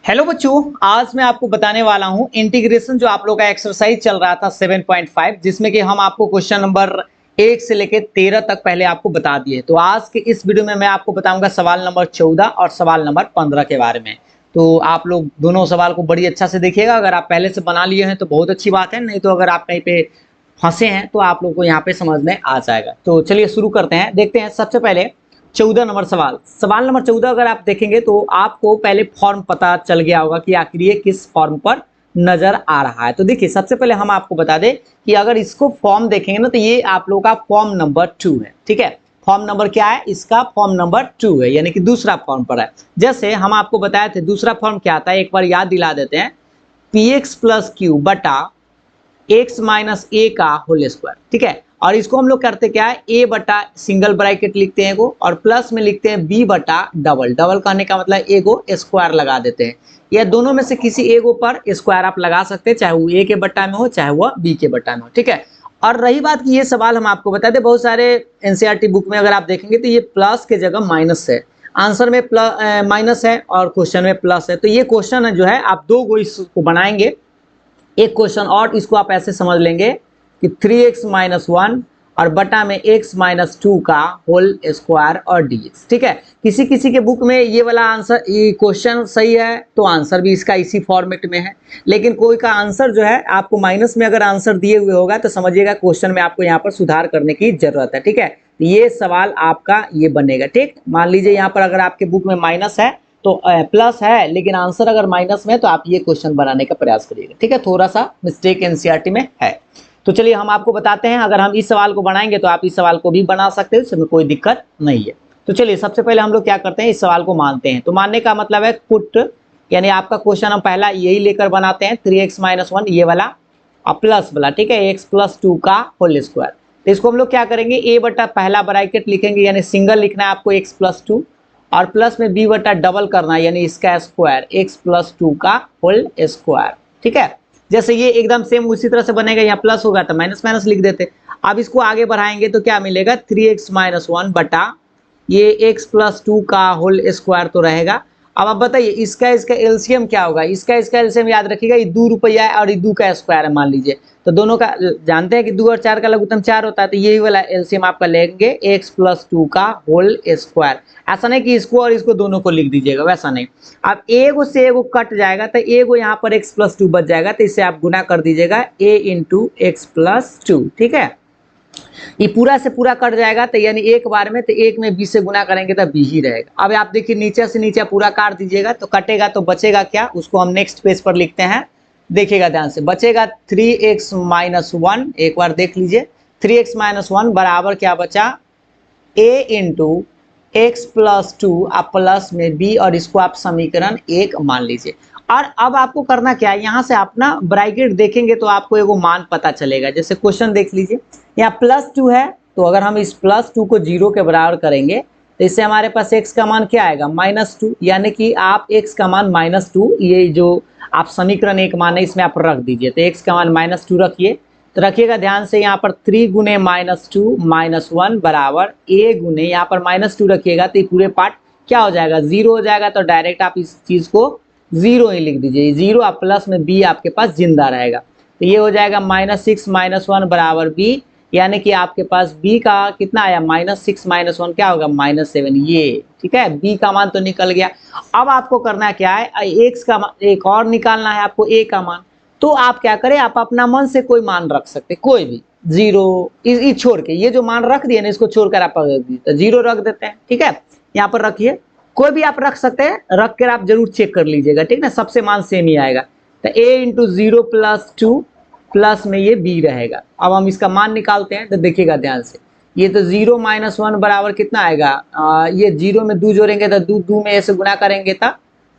Hello बच्चों, आज मैं आपको बताने वाला हूं इंटीग्रेशन जो आप लोग का एक्सरसाइज चल रहा था 7.5 जिसमें कि हम आपको क्वेश्चन नंबर 1 से लेके 13 तक पहले आपको बता दिए। तो आज के इस वीडियो में मैं आपको बताऊंगा सवाल नंबर 14 और सवाल नंबर 15 के बारे में। तो आप लोग दोनों सवाल को बड़ी अच्छा से देखिएगा। अगर आप पहले से बना लिए हैं तो बहुत अच्छी बात है, नहीं तो अगर आप कहीं पे फंसे हैं तो आप लोग को यहाँ पे समझ में आ जाएगा। तो चलिए शुरू करते हैं, देखते हैं। सबसे पहले 14 नंबर सवाल नंबर 14 अगर आप देखेंगे तो आपको पहले फॉर्म पता चल गया होगा कि आखिर ये किस फॉर्म पर नजर आ रहा है। तो देखिए, सबसे पहले हम आपको बता दें कि अगर इसको फॉर्म देखेंगे ना तो ये आप लोगों का फॉर्म नंबर 2 है। ठीक है, फॉर्म नंबर क्या है? इसका फॉर्म नंबर 2 है, यानी कि दूसरा फॉर्म पर है। जैसे हम आपको बताए थे दूसरा फॉर्म क्या आता है, एक बार याद दिला देते हैं। पी एक्स प्लस क्यू बटा एक्स माइनस ए का होल स्क्वायर। ठीक है, और इसको हम लोग करते क्या है, ए बटा सिंगल ब्रैकेट लिखते हैं को, और प्लस में लिखते हैं बी बटा डबल। डबल कहने का मतलब ए को स्क्वायर लगा देते हैं। या दोनों में से किसी एगो पर स्क्वायर आप लगा सकते हैं, चाहे वो ए के बट्टा में हो चाहे वह बी के बट्टा में हो। ठीक है, और रही बात कि ये सवाल हम आपको बता दें, बहुत सारे एनसीईआरटी बुक में अगर आप देखेंगे तो ये प्लस के जगह माइनस है। आंसर में प्लस माइनस है और क्वेश्चन में प्लस है। तो ये क्वेश्चन जो है आप दो गो इसको बनाएंगे। एक क्वेश्चन और इसको आप ऐसे समझ लेंगे कि 3x माइनस 1 और बटा में x माइनस 2 का होल स्क्वायर और dx। ठीक है, किसी किसी के बुक में ये वाला आंसर, ये क्वेश्चन सही है तो आंसर भी इसका इसी फॉर्मेट में है। लेकिन कोई का आंसर जो है आपको माइनस में अगर आंसर दिए हुए होगा तो समझिएगा क्वेश्चन में आपको यहाँ पर सुधार करने की जरूरत है। ठीक है, तो ये सवाल आपका ये बनेगा। ठीक, मान लीजिए यहाँ पर अगर आपके बुक में माइनस है तो प्लस है, लेकिन आंसर अगर माइनस में है तो आप ये क्वेश्चन बनाने का प्रयास करिएगा। ठीक है, थोड़ा सा मिस्टेक एनसीईआरटी में है। तो चलिए हम आपको बताते हैं, अगर हम इस सवाल को बनाएंगे तो आप इस सवाल को भी बना सकते हैं, इसमें कोई दिक्कत नहीं है। तो चलिए सबसे पहले हम लोग क्या करते हैं, इस सवाल को मानते हैं। तो मानने का मतलब है पुट, यानी आपका क्वेश्चन हम पहला यही लेकर बनाते हैं, 3x माइनस 1 ये वाला और प्लस वाला। ठीक है, x प्लस 2 का होल स्क्वायर। तो इसको हम लोग क्या करेंगे, ए बटा पहला ब्रैकेट लिखेंगे, यानी सिंगल लिखना है आपको x प्लस 2, और प्लस में b बटा डबल करना है, यानी इसका स्क्वायर x प्लस 2 का होल स्क्वायर। ठीक है, जैसे ये एकदम सेम उसी तरह से बनेगा, यहाँ प्लस होगा तो माइनस माइनस लिख देते। अब इसको आगे बढ़ाएंगे तो क्या मिलेगा, 3x माइनस 1 बटा ये x प्लस 2 का होल स्क्वायर तो रहेगा। अब आप बताइए इसका एलसीएम क्या होगा। इसका एलसीएम याद रखिएगा, ये 2 रुपया है और ये 2 का स्क्वायर है मान लीजिए। तो दोनों का जानते हैं कि 2 और 4 का लघुत्तम 4 होता है, तो यही वाला एलसीएम आपका लेंगे x प्लस 2 का होल स्क्वायर। ऐसा नहीं कि इसको और इसको दोनों को लिख दीजिएगा, वैसा नहीं। अब एगो से एगो कट जाएगा तो एगो यहाँ पर x प्लस 2 बच जाएगा, तो इससे आप गुना कर दीजिएगा a इंटू एक्स प्लस 2। ठीक है, ये पूरा से पूरा कट जाएगा तो यानी एक बार में, तो एक में b से गुना करेंगे तो b ही रहेगा। अब आप देखिए नीचे से नीचे पूरा काट दीजिएगा तो कटेगा, तो बचेगा क्या, उसको हम नेक्स्ट पेज पर लिखते हैं। देखिएगा ध्यान से, बचेगा 3x माइनस 1। एक बार देख लीजिए, 3x माइनस 1 बराबर क्या बचा, a इंटू एक्स प्लस 2 आप प्लस में b, और इसको आप समीकरण 1 मान लीजिए। और अब आपको करना क्या है, यहाँ से आप ना ब्रैकेट देखेंगे तो आपको एगो मान पता चलेगा। जैसे क्वेश्चन देख लीजिए, यहाँ प्लस 2 है, तो अगर हम इस प्लस 2 को 0 के बराबर करेंगे तो इससे हमारे पास x का मान क्या आएगा, माइनस 2। यानी कि आप x का मान माइनस 2, ये जो आप समीकरण 1 मान है इसमें आप रख दीजिए। तो x का मान माइनस 2 रखिए। तो रखिएगा ध्यान से, यहाँ पर 3 गुने माइनस 2 माइनस 1 बराबर a गुने, यहाँ पर माइनस 2 रखिएगा तो ये पूरे पार्ट क्या हो जाएगा, 0 हो जाएगा। तो डायरेक्ट आप इस चीज को 0 ही लिख दीजिए, 0 आप प्लस में b आपके पास जिंदा रहेगा। तो ये हो जाएगा माइनस 6 माइनस 1 बराबर b, यानी कि आपके पास b का कितना आया, माइनस 6 माइनस 1 क्या होगा, माइनस 7 ये। ठीक है, b का मान तो निकल गया। अब आपको करना क्या है, x का एक और निकालना है आपको, a का मान। तो आप क्या करें, आप अपना मन से कोई मान रख सकते, कोई भी 0 इस छोड़ के, ये जो मान रख दिए ना इसको छोड़कर आप रख दीजिए, तो 0 रख देते हैं। ठीक है, यहाँ पर रखिए, कोई भी आप रख सकते हैं, रख कर आप जरूर चेक कर लीजिएगा। ठीक ना, सबसे मान सेम ही आएगा। तो a इंटू 0 प्लस 2 प्लस में ये b रहेगा। अब हम इसका मान निकालते हैं, तो देखिएगा ध्यान से, ये तो 0 माइनस 1 बराबर कितना आएगा, ये 0 में 2 जोड़ेंगे तो 2 में a से गुना करेंगे तो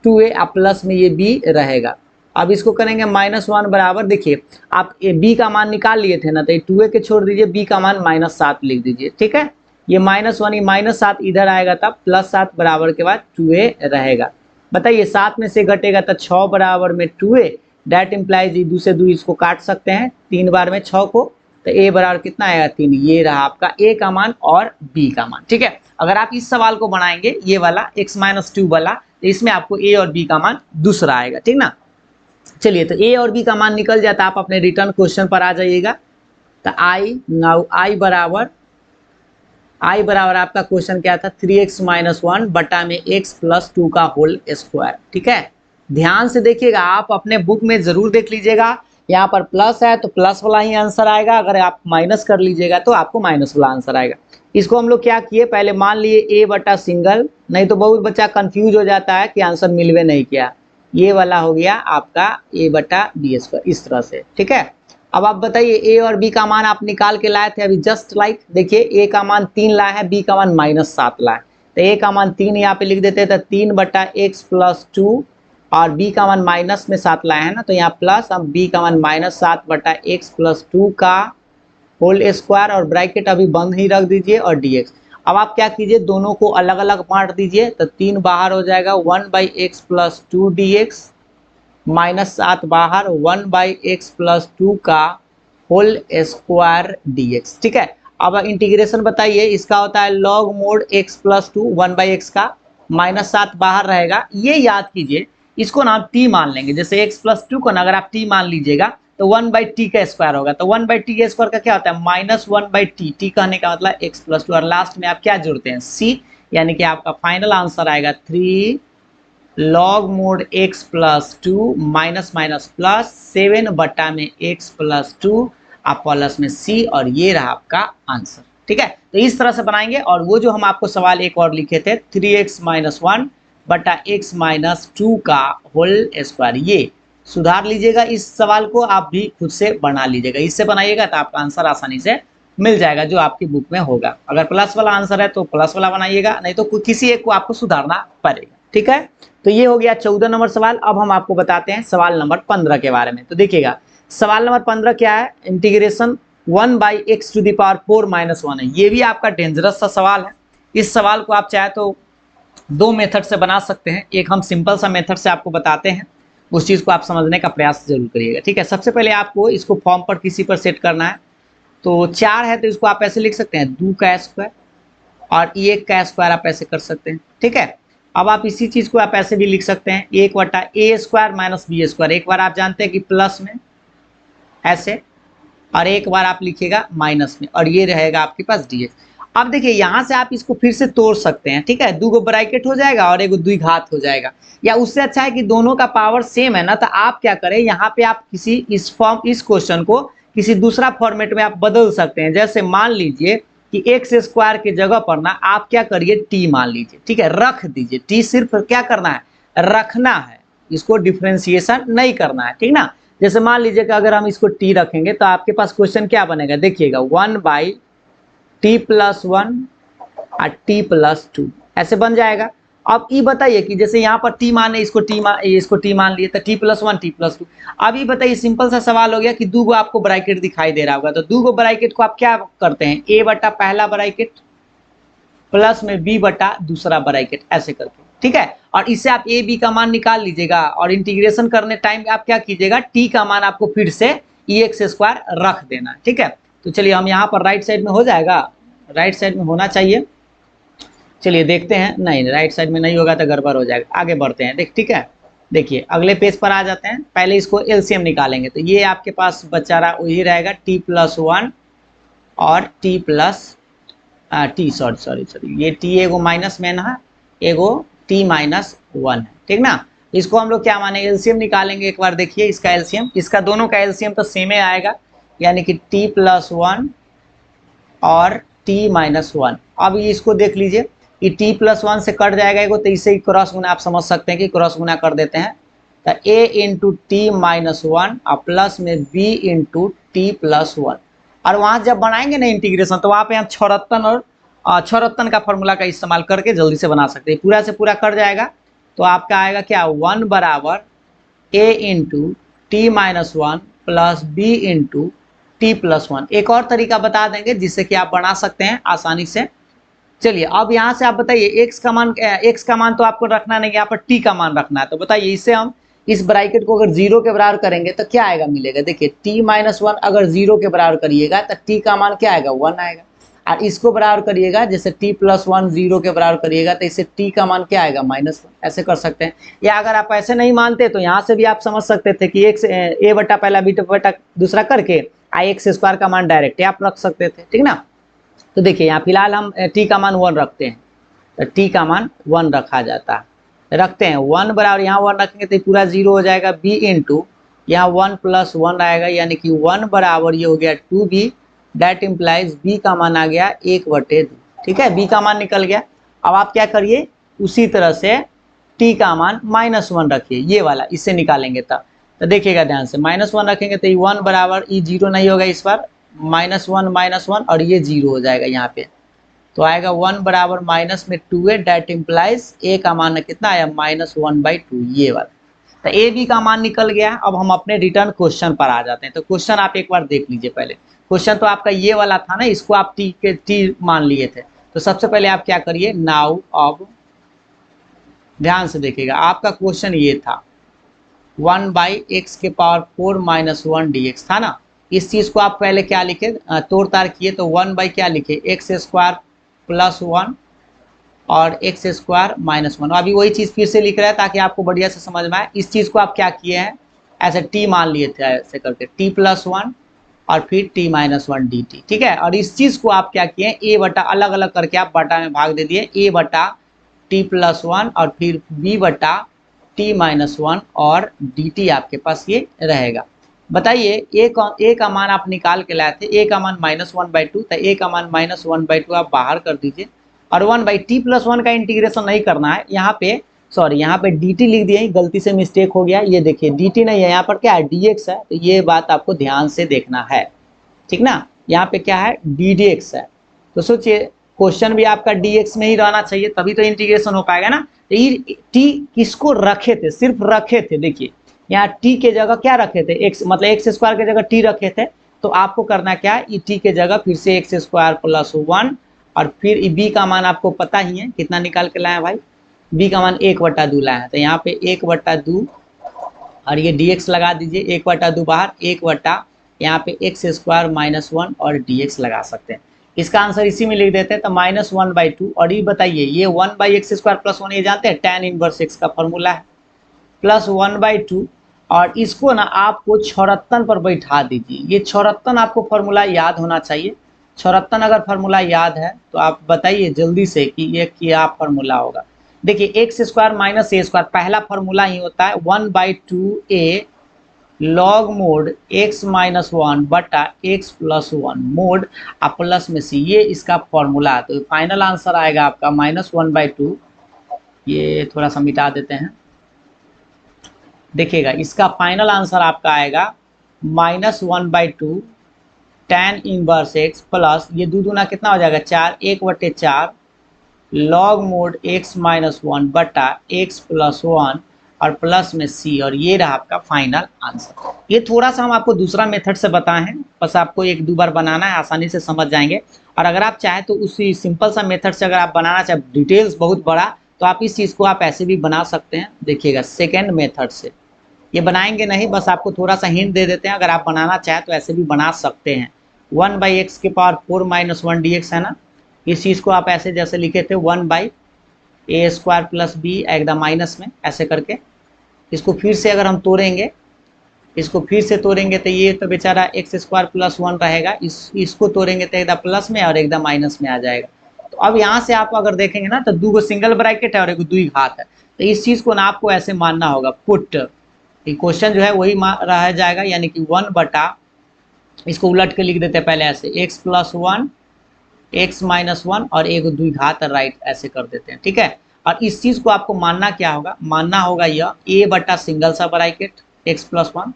2a, अब प्लस में ये b रहेगा। अब इसको करेंगे माइनस 1 बराबर, देखिए आप b का मान निकाल लिए थे ना, तो 2a के छोड़ दीजिए, b का मान माइनस 7 लिख दीजिए। ठीक है, ये माइनस 1 ये माइनस 7 इधर आएगा तब प्लस 7 बराबर के बाद 2a रहेगा। बताइए 7 में से घटेगा तो 6 बराबर में 2a, डेट इम्प्लाइज 2 से 2 इसको काट सकते हैं 3 बार में 6 को, तो a बराबर कितना आएगा, 3। ये रहा आपका a का मान और b का मान। ठीक है, अगर आप इस सवाल को बनाएंगे ये वाला x माइनस 2 वाला, तो इसमें आपको ए और बी का मान दूसरा आएगा, ठीक ना। चलिए, तो ए और बी का मान निकल जाता है, आप अपने रिटर्न क्वेश्चन पर आ जाइएगा। तो आई बराबर आपका क्वेश्चन क्या था, 3x - 1 बटा में x + 2 का होल स्क्वायर, ठीक है। ध्यान से देखिएगा, आप अपने बुक में जरूर देख लीजिएगा, यहाँ पर प्लस है तो प्लस वाला ही आंसर आएगा, अगर आप माइनस कर लीजिएगा तो आपको माइनस वाला आंसर आएगा। इसको हम लोग क्या किए, पहले मान लिए a बटा सिंगल, नहीं तो बहुत बच्चा कंफ्यूज हो जाता है कि आंसर मिलवे नहीं किया। ये वाला हो गया आपका a बटा b², इस तरह से, ठीक है। अब आप बताइए a और b का मान आप निकाल के लाए थे अभी जस्ट लाइक, देखिए a का मान 3 लाए हैं, b का मान -7 लाए, तो a का मान 3 यहाँ पे लिख देते हैं, तो 3 बटा x + 2 और b का मान माइनस में 7 लाए हैं ना, तो यहाँ प्लस, अब b का मान -7 बटा x + 2 का होल स्क्वायर और ब्रैकेट अभी बंद ही रख दीजिए और dx। अब आप क्या कीजिए, दोनों को अलग अलग बांट दीजिए, तो 3 बाहर हो जाएगा 1/x + 2 dx, -7 बाहर 1/x + 2 का होल स्क्वायर dx, ठीक है। अब इंटीग्रेशन बताइए, इसका होता है log mod x + 2 1/x का, -7 बाहर रहेगा, ये याद कीजिए, इसको ना आप t मान लेंगे, जैसे x + 2 को ना अगर आप t मान लीजिएगा तो 1/t का स्क्वायर होगा, तो 1/t का स्क्वायर का क्या होता है, -1/t, t कहने का मतलब x + 2, और लास्ट में आप क्या जोड़ते हैं, c, यानी कि आपका फाइनल आंसर आएगा 3 log mod x + 2 minus plus 7 बटा में x + 2 आप प्लस में c, और ये रहा आपका आंसर, ठीक है। तो इस तरह से बनाएंगे, और वो जो हम आपको सवाल एक और लिखे थे 3x - 1 बटा x - 2 का होल स्क्वायर, ये सुधार लीजिएगा, इस सवाल को आप भी खुद से बना लीजिएगा, इससे बनाइएगा तो आपका आंसर आसानी से मिल जाएगा जो आपकी बुक में होगा। अगर प्लस वाला आंसर है तो प्लस वाला बनाइएगा, नहीं तो किसी एक को आपको सुधारना पड़ेगा, ठीक है। तो ये हो गया 14 नंबर सवाल। अब हम आपको बताते हैं सवाल नंबर 15 के बारे में। तो देखिएगा, सवाल नंबर 15 क्या है, इंटीग्रेशन 1/x⁴ - 1 है। ये भी आपका डेंजरस सा सवाल है। इस सवाल को आप चाहे तो दो मेथड से बना सकते हैं, एक हम सिंपल सा मेथड से आपको बताते हैं, उस चीज़ को आप समझने का प्रयास जरूर करिएगा, ठीक है। सबसे पहले आपको इसको फॉर्म पर किसी पर सेट करना है। तो 4 है तो इसको आप ऐसे लिख सकते हैं, 2 का स्क्वायर, और 1 का स्क्वायर आप ऐसे कर सकते हैं, ठीक है। अब आप इसी चीज़ को आप ऐसे भी लिख सकते हैं, 1/a² - b², एक बार आप जानते हैं कि प्लस में ऐसे, और एक बार आप लिखिएगा माइनस में, और ये रहेगा आपके पास dx। अब देखिए, यहाँ से आप इसको फिर से तोड़ सकते हैं, ठीक है, 2 गो ब्रैकेट हो जाएगा और 1 द्विघात हो जाएगा, या उससे अच्छा है कि दोनों का पावर सेम है ना, तो आप क्या करें, यहाँ पे आप इस क्वेश्चन को किसी दूसरा फॉर्मेट में आप बदल सकते हैं। जैसे मान लीजिए कि x² की जगह पर ना आप क्या करिए, t मान लीजिए, ठीक है, रख दीजिए, t सिर्फ क्या करना है, रखना है, इसको डिफ्रेंसिएशन नहीं करना है, ठीक ना। जैसे मान लीजिए कि अगर हम इसको t रखेंगे तो आपके पास क्वेश्चन क्या बनेगा, देखिएगा 1/t + 1 और t + 2 ऐसे बन जाएगा। अब ये बताइए कि जैसे यहाँ पर t मान है, इसको t मान लिए, तो t + 1 t + 2। अब ये बताइए, सिंपल सा सवाल हो गया कि 2 गो आपको ब्रैकेट दिखाई दे रहा होगा, तो 2 गो ब्रैकेट को आप क्या करते हैं, a बटा पहला ब्रैकेट प्लस में b बटा दूसरा ब्रैकेट, ऐसे करके, ठीक है। और इससे आप a b का मान निकाल लीजिएगा, और इंटीग्रेशन करने टाइम आप क्या कीजिएगा, t का मान आपको फिर से x² रख देना, ठीक है। तो चलिए, हम यहाँ पर राइट साइड में हो जाएगा, राइट साइड में होना चाहिए, चलिए देखते हैं, नहीं राइट साइड में नहीं होगा तो गड़बड़ हो जाएगा, आगे बढ़ते हैं, ठीक है। देखिए अगले पेज पर आ जाते हैं, पहले इसको एलसीएम निकालेंगे, तो ये आपके पास बचा रहा वही रहेगा t + 1 और ये t एगो माइनस में ना, एगो t - 1 है, ठीक ना। इसको हम लोग क्या माने, एलसीएम निकालेंगे, एक बार देखिए इसका एलसीएम, इसका दोनों का एलसीएम तो सेम ही आएगा, यानी कि t + 1 और t - 1। अब इसको देख लीजिए, ये t + 1 से कट जाएगा एगो, तो इसे क्रॉस गुना आप समझ सकते हैं कि क्रॉस गुना कर देते हैं, तो a × t - 1 और प्लस में b × t + 1। और वहाँ जब बनाएंगे ना इंटीग्रेशन, तो वहाँ पे हम छौरत्तन का फॉर्मूला का इस्तेमाल करके जल्दी से बना सकते हैं, पूरा से पूरा कर जाएगा, तो आपका आएगा क्या, 1 बराबर a × t - 1 plus b × t + 1। एक और तरीका बता देंगे जिससे कि आप बना सकते हैं आसानी से। चलिए, अब यहाँ से आप बताइए, x का मान तो आपको रखना नहीं, यहाँ पर t का मान रखना है, तो बताइए इससे हम इस ब्रैकेट को अगर 0 के बराबर करेंगे तो क्या आएगा, मिलेगा, देखिए t - 1 अगर 0 के बराबर करिएगा तो t का मान क्या आएगा, 1 आएगा। और इसको बराबर करिएगा, जैसे t प्लस 1 0 के बराबर करिएगा तो इससे t का मान क्या आएगा -1, ऐसे कर सकते हैं। या अगर आप ऐसे नहीं मानते तो यहाँ से भी आप समझ सकते थे कि a बटा पहला b बटा दूसरा करके x स्क्वायर का मान डायरेक्ट आप रख सकते थे, ठीक ना। तो देखिए यहाँ फिलहाल हम t का मान 1 रखते हैं, तो t का मान 1 रखा जाता है, रखते हैं 1 बराबर, यहाँ 1 रखेंगे तो पूरा 0 हो जाएगा, b इंटू यहाँ 1 प्लस 1 आएगा, यानी कि 1 बराबर ये हो गया 2b, दैट इम्प्लाइज b का मान आ गया 1/2, ठीक है, b का मान निकल गया। अब आप क्या करिए, उसी तरह से t का मान -1 रखिए, ये वाला इससे निकालेंगे तब, तो देखिएगा ध्यान से, -1 रखेंगे तो ये 1 बराबर, ये 0 नहीं होगा इस बार, -1 और ये 0 हो जाएगा यहाँ पे, तो आएगा 1 बराबर माइनस में 2 है, डेट इम्प्लाइज a का मान कितना आया -1/2, ये वाला। तो ए बी का मान निकल गया। अब हम अपने रिटर्न क्वेश्चन पर आ जाते हैं। तो क्वेश्चन आप एक बार देख लीजिए पहले। क्वेश्चन तो आपका ये वाला था ना, इसको आप टी मान लिए थे। तो सबसे पहले आप क्या करिए, नाउ अब ध्यान से देखिएगा, आपका क्वेश्चन ये था 1/x के पावर 4 - 1 dx था ना। इस चीज को आप पहले क्या लिखे, तोड़ तार किए तो 1 क्या लिखे, x² + 1 और x² - 1। अभी वही चीज फिर से लिख रहा है ताकि आपको बढ़िया से समझ में आए। इस चीज को आप क्या किए हैं, ऐसे t मान लिए थे, ऐसे करके t + 1 और फिर t - 1 dt, ठीक है। और इस चीज को आप क्या किए, a बटा अलग अलग करके आप बटा में भाग दे दिए, a बटा t + 1 और फिर b बटा t - 1 और dt आपके पास ये रहेगा। बताइए a का मान आप निकाल के लाए थे, a का मान -1/2 था, a का मान -1/2 आप बाहर कर दीजिए और 1/t + 1 का इंटीग्रेशन नहीं करना है। यहाँ पे सॉरी, यहाँ पे dt लिख दिए, गलती से मिस्टेक हो गया। ये देखिए dt नहीं है, यहाँ पर क्या है dx है, तो ये बात आपको ध्यान से देखना है, ठीक ना। यहाँ पे क्या है ddx है, तो सोचिए क्वेश्चन भी आपका dx में ही रहना चाहिए, तभी तो इंटीग्रेशन हो पाएगा ना। तो ये t किसको रखे थे, सिर्फ रखे थे, देखिए यहाँ t के जगह क्या रखे थे, x मतलब x² के जगह t रखे थे। तो आपको करना क्या है, t के जगह फिर से x² + 1 और फिर b का मान आपको पता ही है कितना निकाल के लाए भाई, b का मान 1/2 लाए हैं। तो यहाँ पे 1/2 और ये dx लगा दीजिए, 1/2 बाहर, 1 बटा यहाँ पे x² - 1 और dx लगा सकते हैं। इसका आंसर इसी में लिख देते हैं, तो -1/2। और ये बताइए ये 1/x² + 1 ये जानते हैं tan इनवर्स x का फॉर्मूला है, +1/2 और इसको ना आपको 74 पर बैठा दीजिए। ये 74 आपको फॉर्मूला याद होना चाहिए। 74 अगर फॉर्मूला याद है तो आप बताइए जल्दी से कि ये क्या फॉर्मूला होगा। देखिए x² - a² पहला फॉर्मूला ही होता है 1/2a log mod x - 1 बटा x + 1 मोड और प्लस में c, ये इसका फॉर्मूला है। तो फाइनल आंसर आएगा आपका -1/2। ये थोड़ा सा मिटा देते हैं, देखिएगा इसका फाइनल आंसर आपका आएगा -1/2 tan इनवर्स x प्लस ये 2 दूना कितना हो जाएगा 4, 1/4 log mod x - 1 बटा x + 1 और प्लस में c, और ये रहा आपका फाइनल आंसर। ये थोड़ा सा हम आपको दूसरा मेथड से बताए हैं, बस आपको 1-2 बार बनाना है, आसानी से समझ जाएंगे। और अगर आप चाहें तो उसी सिंपल सा मेथड से अगर आप बनाना चाहें, डिटेल्स बहुत बड़ा, तो आप इस चीज़ को आप ऐसे भी बना सकते हैं। देखिएगा सेकेंड मेथड से ये बनाएंगे नहीं, बस आपको थोड़ा सा हिंट दे देते हैं। अगर आप बनाना चाहें तो ऐसे भी बना सकते हैं। 1/x के पावर 4 - 1 dx है ना, इस चीज़ को आप ऐसे जैसे लिखे थे 1/a² + b एकदम माइनस में ऐसे करके, इसको फिर से अगर हम तोड़ेंगे, इसको फिर से तोड़ेंगे तो ये तो बेचारा x² + 1 रहेगा, इसको तोड़ेंगे तो एकदम प्लस में और एकदम माइनस में आ जाएगा। तो अब यहाँ से आप अगर देखेंगे ना तो 2 सिंगल ब्रैकेट है और 1 द्विघात है। तो इस चीज़ को ना आपको ऐसे मानना होगा, पुट क्वेश्चन जो है वही रह जाएगा, यानी कि 1 बटा, इसको उलट के लिख देते हैं पहले ऐसे x + 1 x - 1 और 1 द्विघात राइट ऐसे कर देते हैं, ठीक है। और इस चीज़ को आपको मानना क्या होगा, मानना होगा यह a बटा सिंगल सा ब्रैकेट x + 1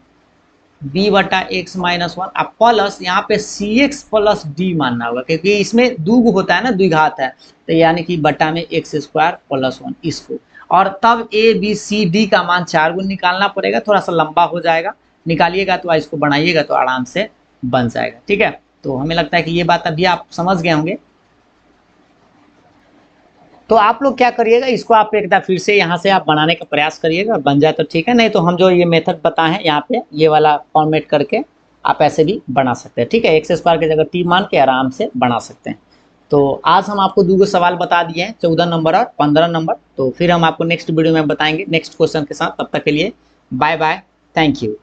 b बटा x - 1 अब प्लस यहाँ पे cx + d मानना होगा, क्योंकि इसमें 2 होता है ना, द्विघात है, तो यानी कि बटा में x² + 1 इसको, और तब a b c d का मान 4 गुण निकालना पड़ेगा। थोड़ा सा लंबा हो जाएगा, निकालिएगा तो इसको बनाइएगा तो आराम से बन जाएगा, ठीक है। तो हमें लगता है कि ये बात अभी आप समझ गए होंगे। तो आप लोग क्या करिएगा, इसको आप एक बार फिर से यहाँ से आप बनाने का प्रयास करिएगा, बन जाए तो ठीक है, नहीं तो हम जो ये मेथड बताए हैं यहाँ पे ये वाला फॉर्मेट करके आप ऐसे भी बना सकते हैं, ठीक है। x² की जगह t मान के आराम से बना सकते हैं। तो आज हम आपको 2 सवाल बता दिए हैं, 14 नंबर और 15 नंबर। तो फिर हम आपको नेक्स्ट वीडियो में बताएंगे नेक्स्ट क्वेश्चन के साथ। तब तक के लिए बाय बाय, थैंक यू।